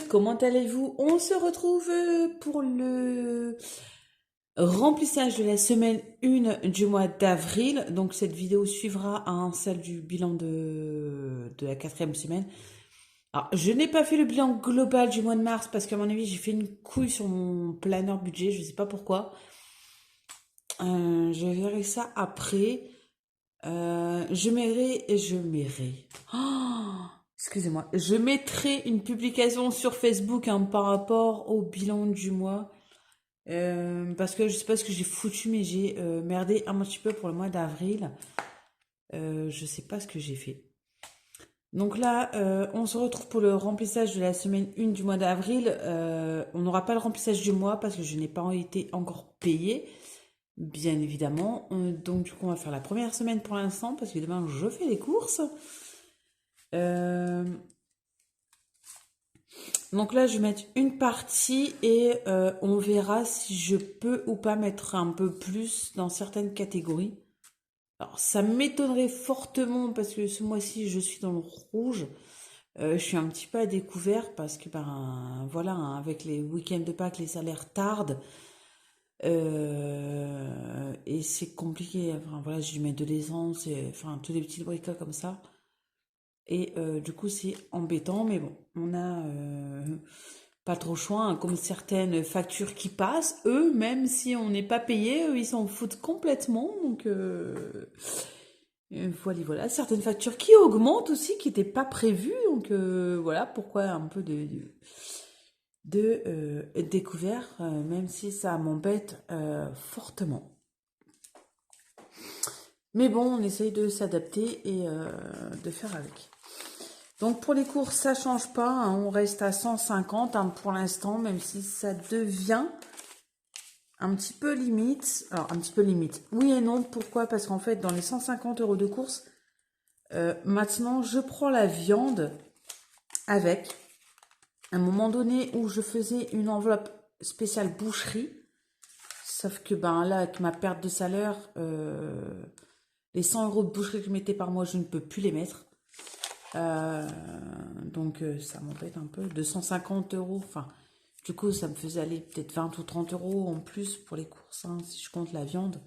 comment allez-vous? On se retrouve pour le remplissage de la semaine 1 du mois d'avril. Donc cette vidéo suivra celle du bilan de la quatrième semaine. Alors, je n'ai pas fait le bilan global du mois de mars parce qu'à mon avis, j'ai fait une couille sur mon planeur budget. Je ne sais pas pourquoi. Je verrai ça après. Excusez-moi. Je mettrai une publication sur Facebook par rapport au bilan du mois. Parce que je sais pas ce que j'ai foutu, mais j'ai merdé un petit peu pour le mois d'avril. Je sais pas ce que j'ai fait. Donc là, on se retrouve pour le remplissage de la semaine 1 du mois d'avril. On n'aura pas le remplissage du mois parce que je n'ai pas été encore payée, bien évidemment. Donc du coup, on va faire la première semaine pour l'instant parce que demain, je fais les courses. Donc là, je vais mettre une partie et on verra si je peux ou pas mettre un peu plus dans certaines catégories. Alors, ça m'étonnerait fortement parce que ce mois-ci, je suis dans le rouge. Je suis un petit peu à découvert parce que, voilà, avec les week-ends de Pâques, les salaires tardent. Et c'est compliqué. Enfin, voilà, j'ai dû mettre de l'essence, enfin, tous les petits bricoles comme ça. Et du coup, c'est embêtant, mais bon, on a pas trop le choix, hein, comme certaines factures qui passent, eux, même si on n'est pas payé, eux, ils s'en foutent complètement. Donc, voilà. Certaines factures qui augmentent aussi, qui n'étaient pas prévues. Donc, voilà, pourquoi un peu de découvert, même si ça m'embête fortement. Mais bon, on essaye de s'adapter et de faire avec. Donc pour les courses, ça change pas, hein, on reste à 150 pour l'instant, même si ça devient un petit peu limite. Alors un petit peu limite, oui et non, pourquoi? Parce qu'en fait, dans les 150 € de course, maintenant je prends la viande avec. À un moment donné où je faisais une enveloppe spéciale boucherie, sauf que là, avec ma perte de salaire, les 100 € de boucherie que je mettais par mois, je ne peux plus les mettre. Donc ça m'embête un peu. 250 €, enfin, du coup, ça me faisait aller peut-être 20 ou 30 € en plus pour les courses, hein, si je compte la viande.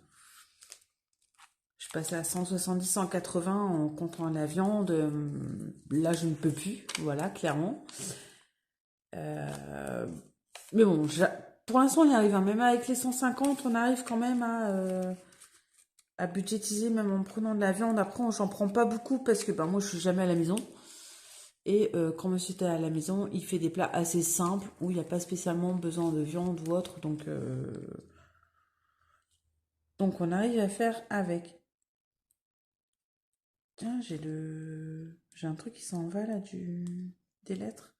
Je passais à 170, 180 en comptant la viande. Là, je ne peux plus, voilà, clairement. Mais bon, pour l'instant, on y arrive, hein. Même avec les 150, on arrive quand même à budgétiser, même en prenant de la viande. Après, j'en prends pas beaucoup parce que moi, je suis jamais à la maison. Et quand monsieur est à la maison, il fait des plats assez simples où il n'y a pas spécialement besoin de viande ou autre. Donc on arrive à faire avec. Tiens, j'ai un truc qui s'en va là, des lettres.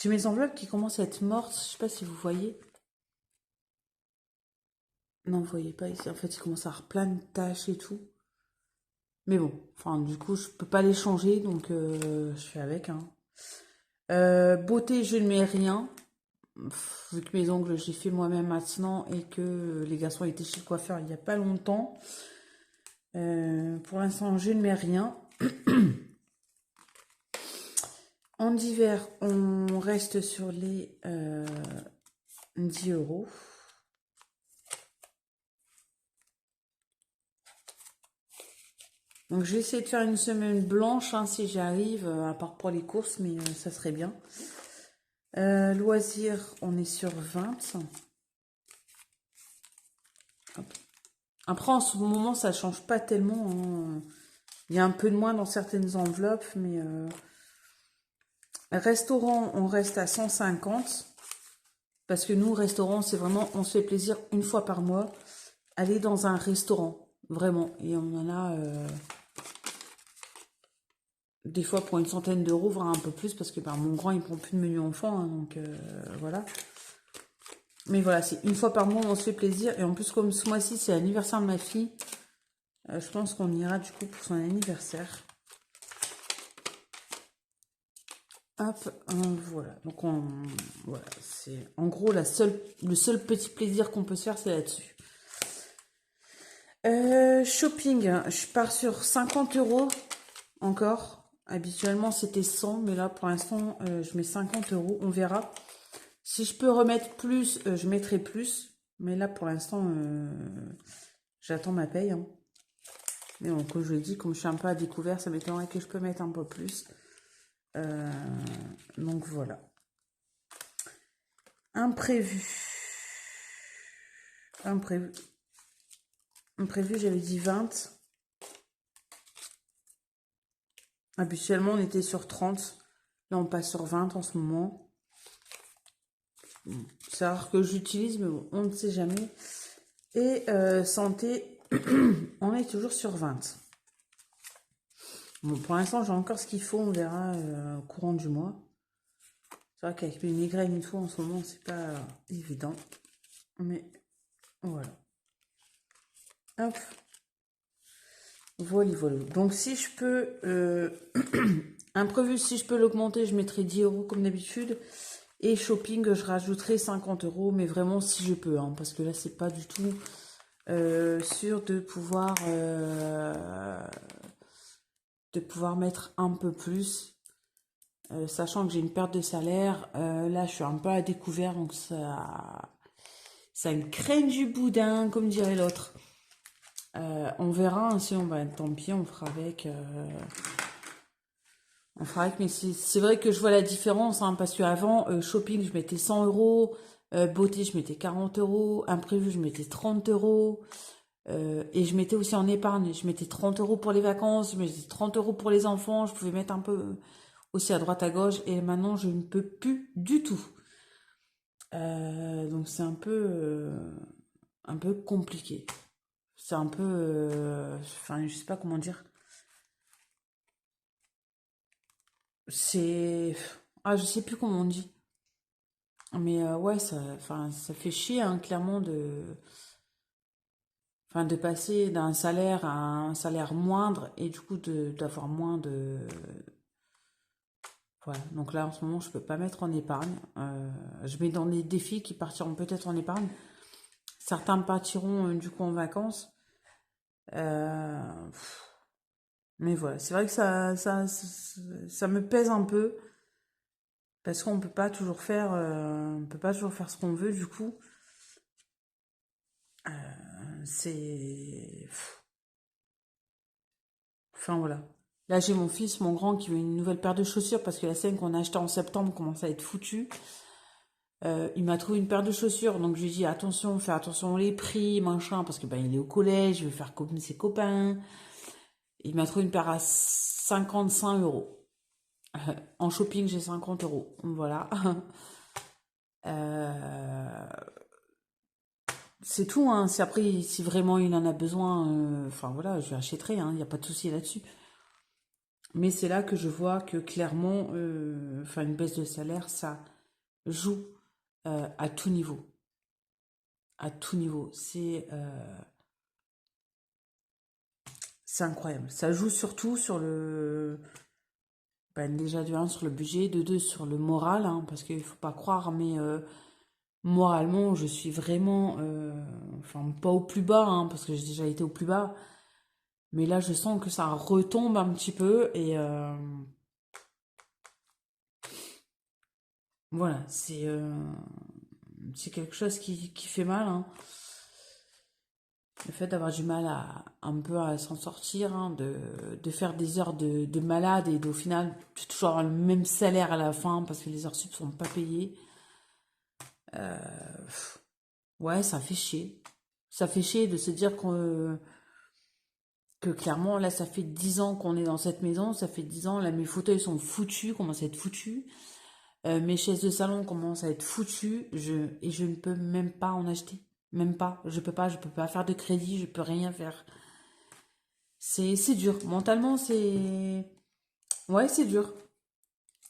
J'ai mes enveloppes qui commencent à être mortes. Je sais pas si vous voyez. Non, vous voyez pas ici. En fait, il commence à avoir plein de taches et tout. Mais bon, enfin, du coup, je peux pas les changer, donc je fais avec, hein. Beauté, je ne mets rien. Vu que mes ongles, j'ai fait moi-même maintenant et que les garçons étaient chez le coiffeur il n'y a pas longtemps. Pour l'instant, je ne mets rien. En hiver, on reste sur les 10 €. Donc, je vais essayer de faire une semaine blanche, hein, si j'arrive, à part pour les courses, mais ça serait bien. Loisirs, on est sur 20. Hop. Après, en ce moment, ça change pas tellement, hein. Il y a un peu de moins dans certaines enveloppes, mais restaurant, on reste à 150. Parce que nous, restaurant, c'est vraiment, on se fait plaisir une fois par mois. Aller dans un restaurant, vraiment. Et on en a des fois pour une centaine d'euros, voire un peu plus, parce que mon grand, il prend plus de menu enfant, hein, donc voilà. Mais voilà, c'est une fois par mois, on se fait plaisir. Et en plus, comme ce mois-ci, c'est l'anniversaire de ma fille, je pense qu'on ira du coup pour son anniversaire. Hop, voilà. Donc voilà, c'est en gros le seul petit plaisir qu'on peut se faire, c'est là-dessus. Shopping, je pars sur 50 € encore. Habituellement, c'était 100, mais là, pour l'instant, je mets 50 euros. On verra. Si je peux remettre plus, je mettrai plus. Mais là, pour l'instant, j'attends ma paye, hein. Mais bon, comme je l'ai dit, comme je suis un peu à découvert, ça m'étonnerait que je peux mettre un peu plus. Donc voilà. Imprévu. Imprévu. Imprévu, j'avais dit 20. Habituellement, on était sur 30. Là, on passe sur 20 en ce moment. C'est rare que j'utilise, mais bon, on ne sait jamais. Et santé, on est toujours sur 20. Bon, pour l'instant, j'ai encore ce qu'il faut. On verra au courant du mois. C'est vrai qu'avec les migraines et tout, en ce moment, c'est pas évident. Mais voilà. Hop. Voilà, voilà. Donc, si je peux... imprévu, si je peux l'augmenter, je mettrai 10 euros comme d'habitude. Et shopping, je rajouterai 50 euros. Mais vraiment, si je peux. Hein, parce que là, c'est pas du tout sûr de pouvoir mettre un peu plus. Sachant que j'ai une perte de salaire. Là, je suis un peu à découvert. Donc, ça me craint du boudin, comme dirait l'autre. On verra, hein, si on va être tant pis, on fera avec. On fera avec, mais c'est vrai que je vois la différence, hein, parce qu'avant, shopping, je mettais 100 euros, beauté, je mettais 40 euros, imprévu, je mettais 30 euros, et je mettais aussi en épargne, je mettais 30 euros pour les vacances, je mettais 30 euros pour les enfants, je pouvais mettre un peu aussi à droite à gauche, et maintenant, je ne peux plus du tout. Donc, c'est un peu compliqué. C'est un peu... Enfin, je sais pas comment dire. C'est... Ah, je sais plus comment on dit. Mais ouais, ça fait chier, hein, clairement, de passer d'un salaire à un salaire moindre et du coup d'avoir moins de... Voilà. Donc là, en ce moment, je peux pas mettre en épargne. Je mets dans les défis qui partiront peut-être en épargne. Certains partiront du coup en vacances. Mais voilà, c'est vrai que ça me pèse un peu. Parce qu'on peut pas toujours faire, on peut pas toujours faire ce qu'on veut, du coup. C'est... Enfin voilà. Là, j'ai mon fils, mon grand, qui veut une nouvelle paire de chaussures parce que la scène qu'on a achetée en septembre commence à être foutue. Il m'a trouvé une paire de chaussures, donc je lui ai dit attention, fais attention aux prix, machin, parce que ben il est au collège, il veut faire comme ses copains. Il m'a trouvé une paire à 55 euros. En shopping, j'ai 50 euros. Voilà. Euh, c'est tout, hein. Si après, si vraiment il en a besoin, enfin voilà, je lui achèterai, hein. Il n'y a pas de souci là-dessus. Mais c'est là que je vois que clairement, enfin une baisse de salaire, ça joue à tout niveau. À tout niveau. C'est incroyable. Ça joue surtout sur le... Ben, déjà de un sur le budget, de deux sur le moral, hein, parce qu'il ne faut pas croire, mais moralement, je suis vraiment... enfin, pas au plus bas, hein, parce que j'ai déjà été au plus bas. Mais là, je sens que ça retombe un petit peu et voilà, c'est quelque chose qui fait mal, hein. Le fait d'avoir du mal à un peu à s'en sortir, hein, de faire des heures de malade et au final, tu toujours avoir le même salaire à la fin parce que les heures sup sont pas payées. Ouais, ça fait chier. Ça fait chier de se dire que clairement, là, ça fait 10 ans qu'on est dans cette maison, ça fait 10 ans, là, mes fauteuils sont foutus, commencent à être foutus. Mes chaises de salon commencent à être foutues, et je ne peux même pas en acheter. Même pas. Je peux pas faire de crédit, je peux rien faire. C'est dur. Mentalement, c'est... Ouais, c'est dur.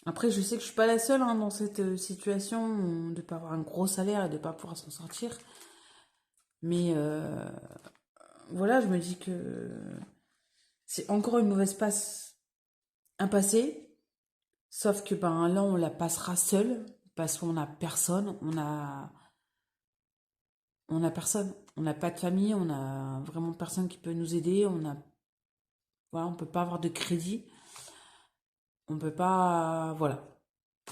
Après, je sais que je suis pas la seule, hein, dans cette situation de pas avoir un gros salaire et de pas pouvoir s'en sortir. Mais voilà, je me dis que c'est encore une mauvaise passe un passé. Sauf que ben là, on la passera seule parce qu'on a personne. On a personne. On n'a pas de famille. On a vraiment personne qui peut nous aider. Voilà, on peut pas avoir de crédit. On peut pas, voilà.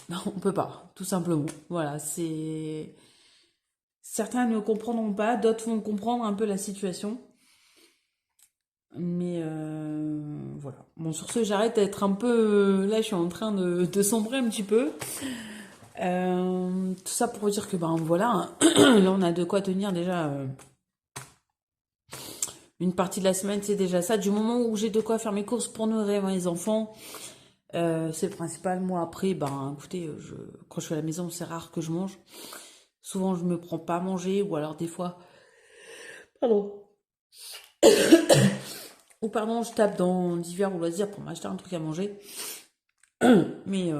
Non, on peut pas, tout simplement. Voilà, c'est... Certains ne comprendront pas, d'autres vont comprendre un peu la situation. Mais voilà. Bon, sur ce, j'arrête d'être un peu... Là, je suis en train de sombrer un petit peu. Tout ça pour vous dire que, ben voilà, hein. Là, on a de quoi tenir déjà une partie de la semaine, c'est déjà ça. Du moment où j'ai de quoi faire mes courses pour nourrir mes enfants, c'est le principal. Moi, après, ben écoutez, quand je suis à la maison, c'est rare que je mange. Souvent, je me prends pas à manger, ou alors des fois... Pardon. Ou pardon, je tape dans divers ou loisirs pour m'acheter un truc à manger. Mais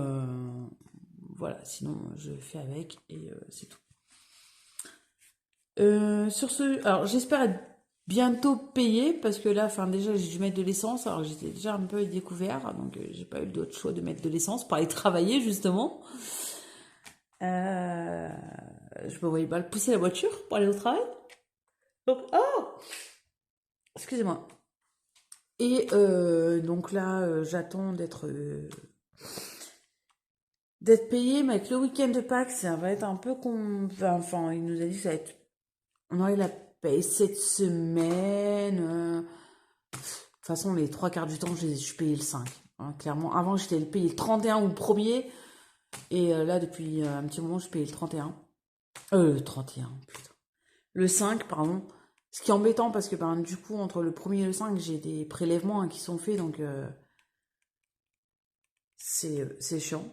voilà, sinon je fais avec et c'est tout. Sur ce, alors j'espère être bientôt payée parce que là, enfin déjà j'ai dû mettre de l'essence. Alors j'étais déjà un peu découvert, donc j'ai pas eu d'autre choix de mettre de l'essence pour aller travailler justement. Euh, je me voyais mal pousser la voiture pour aller au travail. Donc, oh, excusez-moi. Et donc là, j'attends d'être payé, mais avec le week-end de Pâques, ça va être un peu enfin, il nous a dit que ça va être... On aurait la paye cette semaine. De toute façon, les trois quarts du temps, je suis payé le 5. Hein, clairement, avant, j'étais payé le 31 ou le premier. Et là, depuis un petit moment, je paye le 31. Le 31, putain. Le 5, pardon. Ce qui est embêtant parce que ben, du coup, entre le premier et le 5, j'ai des prélèvements qui sont faits. Donc, c'est chiant.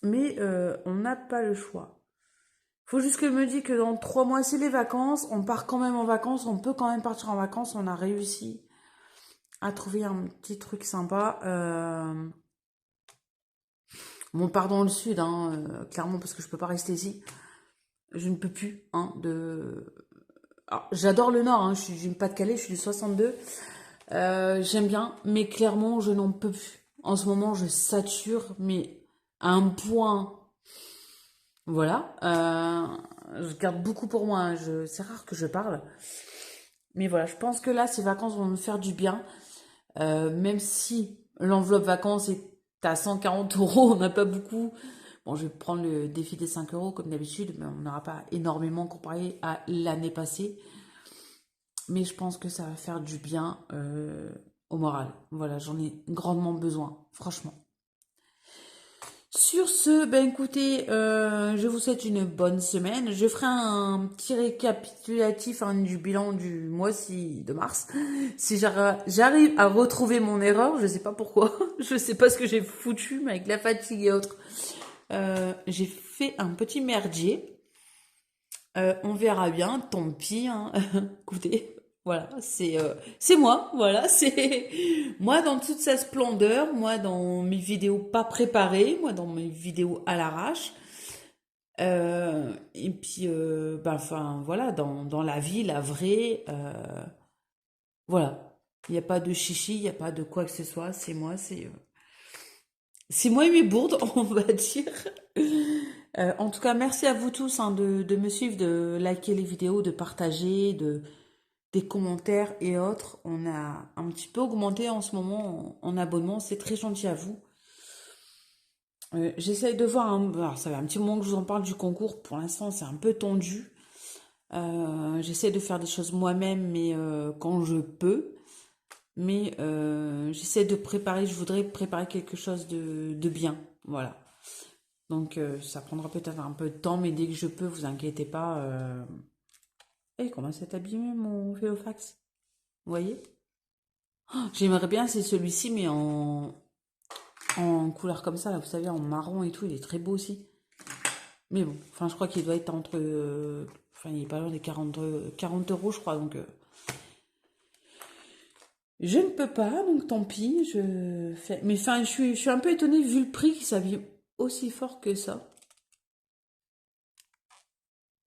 Mais on n'a pas le choix. Faut juste que je me dise que dans 3 mois, c'est les vacances. On part quand même en vacances. On peut quand même partir en vacances. On a réussi à trouver un petit truc sympa. Bon, on part dans le sud, hein, clairement, parce que je peux pas rester ici. Je ne peux plus. Hein, Alors, j'adore le nord. Hein, je suis du Pas-de-Calais. Je suis du 62. J'aime bien. Mais clairement, je n'en peux plus. En ce moment, je sature. Mais à un point... Voilà. Je garde beaucoup pour moi. Hein, c'est rare que je parle. Mais voilà, je pense que là, ces vacances vont me faire du bien. Même si l'enveloppe vacances est à 140 euros, on n'a pas beaucoup. Bon, je vais prendre le défi des 5 euros comme d'habitude, mais on n'aura pas énormément comparé à l'année passée. Mais je pense que ça va faire du bien au moral. Voilà, j'en ai grandement besoin, franchement. Sur ce, ben écoutez, je vous souhaite une bonne semaine. Je ferai un petit récapitulatif du bilan du mois-ci de mars. Si j'arrive à retrouver mon erreur, je sais pas pourquoi, je sais pas ce que j'ai foutu, mais avec la fatigue et autres, j'ai fait un petit merdier. On verra bien, tant pis. Hein. Écoutez, voilà, c'est moi, voilà, c'est moi dans toute sa splendeur, moi dans mes vidéos pas préparées, moi dans mes vidéos à l'arrache. Et puis, ben, enfin, voilà, dans la vie, la vraie, voilà. Il n'y a pas de chichi, il n'y a pas de quoi que ce soit, c'est moi et mes bourdes, on va dire. En tout cas, merci à vous tous hein, de me suivre, de liker les vidéos, de partager, des commentaires et autres. On a un petit peu augmenté en ce moment en abonnement, c'est très gentil à vous. J'essaye de voir, alors ça fait un petit moment que je vous en parle du concours, pour l'instant c'est un peu tendu. J'essaie de faire des choses moi-même, mais quand je peux. Mais j'essaie de préparer, je voudrais préparer quelque chose de bien. Voilà. Donc ça prendra peut-être un peu de temps, mais dès que je peux, vous inquiétez pas. Eh, comment s'est abîmé mon Vélofax? Vous voyez? Oh, j'aimerais bien, c'est celui-ci, mais en couleur comme ça, là, vous savez, en marron et tout, il est très beau aussi. Mais bon, enfin, je crois qu'il doit être entre... enfin, il est pas loin des 40 euros, je crois, donc... je ne peux pas, donc tant pis, je fais... Mais enfin, je suis un peu étonnée, vu le prix, qu'il s'abîme aussi fort que ça.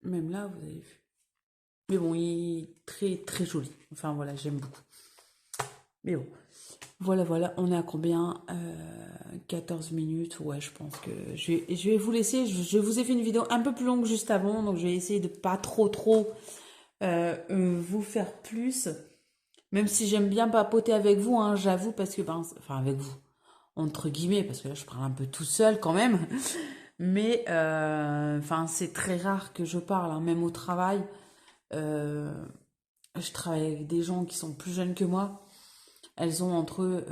Même là, vous avez vu. Mais bon, il est très, très joli. Enfin, voilà, j'aime beaucoup. Mais bon. Voilà, voilà, on est à combien 14 minutes, ouais, je pense que je vais vous laisser, je vous ai fait une vidéo un peu plus longue juste avant, donc je vais essayer de pas trop vous faire plus, même si j'aime bien papoter avec vous, hein, j'avoue, parce que, ben, enfin avec vous, entre guillemets, parce que là je parle un peu tout seul quand même, mais enfin c'est très rare que je parle, hein, même au travail. Euh, je travaille avec des gens qui sont plus jeunes que moi. Elles ont entre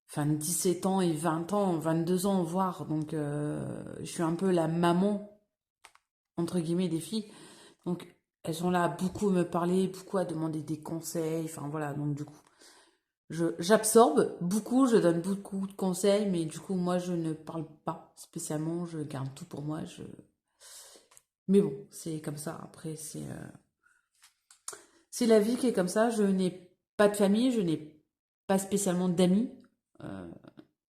enfin 17 ans et 20 ans, 22 ans voire. Donc je suis un peu la maman entre guillemets des filles. Donc elles sont là à beaucoup me parler, beaucoup à demander des conseils. Enfin voilà, donc du coup j'absorbe beaucoup, je donne beaucoup de conseils, mais du coup moi je ne parle pas spécialement, je garde tout pour moi. Mais bon, c'est comme ça. Après c'est la vie qui est comme ça. Je n'ai pas de famille, je n'ai pas spécialement d'amis. Euh,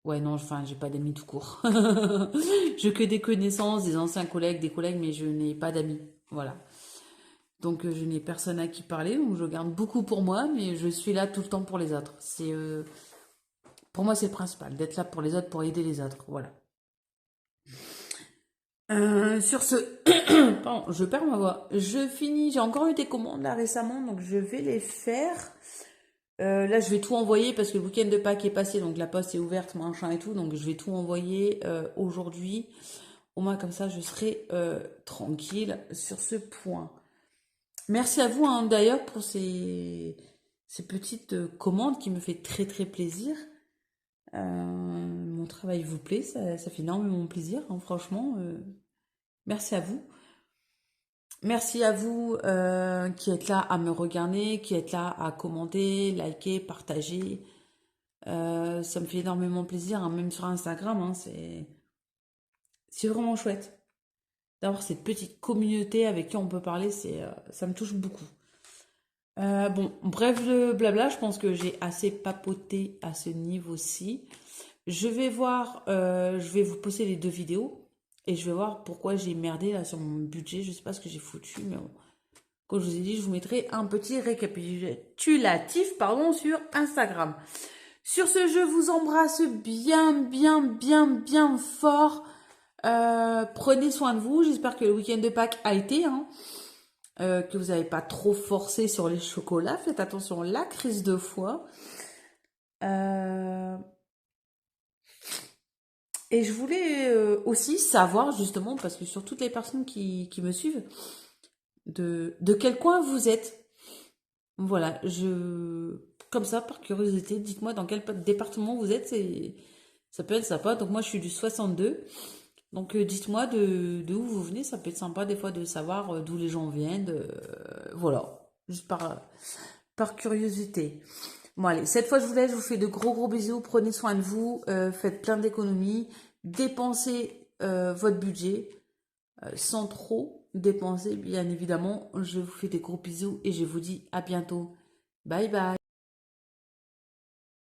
Ouais, non, enfin, j'ai pas d'amis tout court. Je que des connaissances, des anciens collègues, des collègues, mais je n'ai pas d'amis. Voilà. Donc, je n'ai personne à qui parler, donc je garde beaucoup pour moi, mais je suis là tout le temps pour les autres. Pour moi, c'est le principal, d'être là pour les autres, pour aider les autres. Voilà. Sur ce, pardon, je perds ma voix. Je finis, j'ai encore eu des commandes là récemment, donc je vais les faire. Là, je vais tout envoyer parce que le week-end de Pâques est passé, donc la poste est ouverte, machin et tout, donc je vais tout envoyer aujourd'hui. Au moins comme ça, je serai tranquille sur ce point. Merci à vous hein, d'ailleurs pour ces petites commandes qui me fait très très plaisir. Mon travail vous plaît, ça fait énormément plaisir, hein, franchement. Merci à vous. Merci à vous qui êtes là à me regarder, qui êtes là à commenter, liker, partager. Ça me fait énormément plaisir, hein, même sur Instagram, hein, c'est vraiment chouette d'avoir cette petite communauté avec qui on peut parler, ça me touche beaucoup. Bon, bref, le blabla, je pense que j'ai assez papoté à ce niveau-ci. Je vais voir, je vais vous poster les deux vidéos et je vais voir pourquoi j'ai merdé là sur mon budget. Je sais pas ce que j'ai foutu, mais bon. Comme je vous ai dit, je vous mettrai un petit récapitulatif, pardon, sur Instagram. Sur ce, je vous embrasse bien, bien, bien, bien fort. Prenez soin de vous. J'espère que le week-end de Pâques a été, hein, que vous n'avez pas trop forcé sur les chocolats. Faites attention, la crise de foie. Euh, et je voulais aussi savoir, justement, parce que sur toutes les personnes qui me suivent, de quel coin vous êtes. Voilà, comme ça, par curiosité, dites-moi dans quel département vous êtes. Ça peut être sympa. Donc moi, je suis du 62. Donc dites-moi de où vous venez, ça peut être sympa des fois de savoir d'où les gens viennent. Voilà, juste par curiosité. Bon allez, cette fois je vous laisse, je vous fais de gros gros bisous, prenez soin de vous, faites plein d'économies, dépensez votre budget sans trop dépenser bien évidemment. Je vous fais des gros bisous et je vous dis à bientôt. Bye bye.